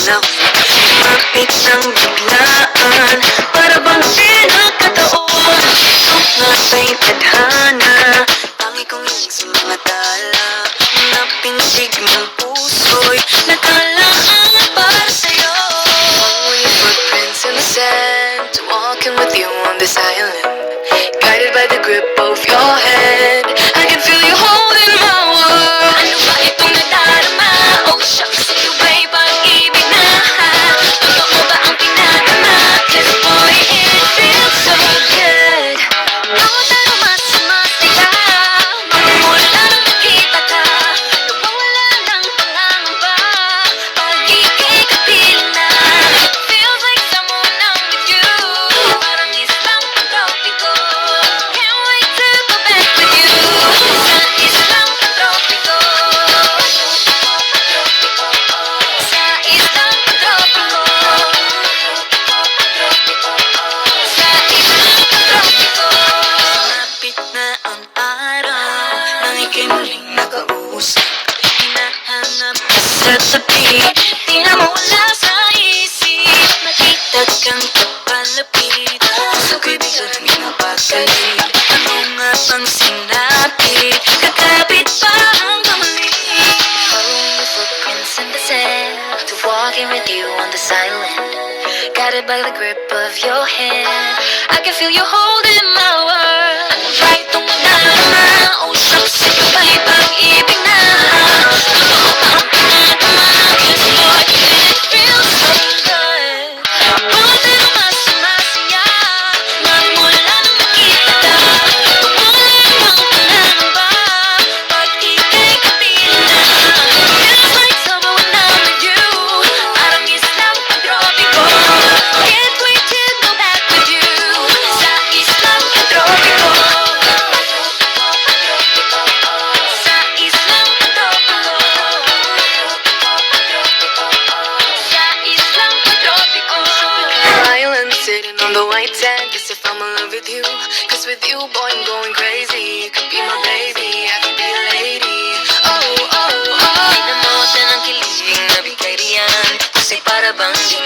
ako lumapit ng biglaan, para bang sinagkataon. Ito nga ba'y tadhana, tangi kong ilig sa mga tala, napinsig ng puso'y nakalaan para sa'yo. Among your footprints in the sand, walking with you on this island, guided by the grip of your hand. I can feel you holding my world. Ano ba itong nadarama? Oh shucks, ito ba'y pag-ibig na? Totoo ba ang pinadama? 'Cause boy, it feels so good. Bawat aromas sumasaya, magmumula nang nakita ka, nawawala ng pangangamba, pag-ibig kapiling na. Feels like someone I'm with you, parang islang pantropiko. Can't wait to go back with you, sa islang pantropiko. Sa islang pantropiko. Sa islang pantropiko. Malapit na ang araw nang ika'y muling nakausap, hinahanap ka sa tabi, di na mawala sa isip. Nakita kang kapalapit, puso ko'y biglang pinapagalit. Ano nga bang sinapit, kakapit pa hanggang muli. Following your footprints in the sand, to walking with you on this island, guided by the grip of your hand. I can feel you holding my world. Ano ba itong nadarama? Oh shucks, ito ba'y pag-ibig na? Totoo ba ang pinadama? 'Cause boy, it feels so good. Bawat aromas sumasaya, magmula nang nakita ka, nawawala ng pangangamba, pag ika'y kapiling na. Feels like summer when I'm with you, parang islang pantropiko. Can't wait to go back with you, sa islang pantropiko. Sa islang pantropiko. Sa islang pantropiko. Island sitting on the white sand, guess if I'm in love with you, 'cause with you boy I'm going crazy. You could be my baby, I could be a lady. Oh, oh, oh. Pinamotan ang kilig na bigay riyan, kasi para bang di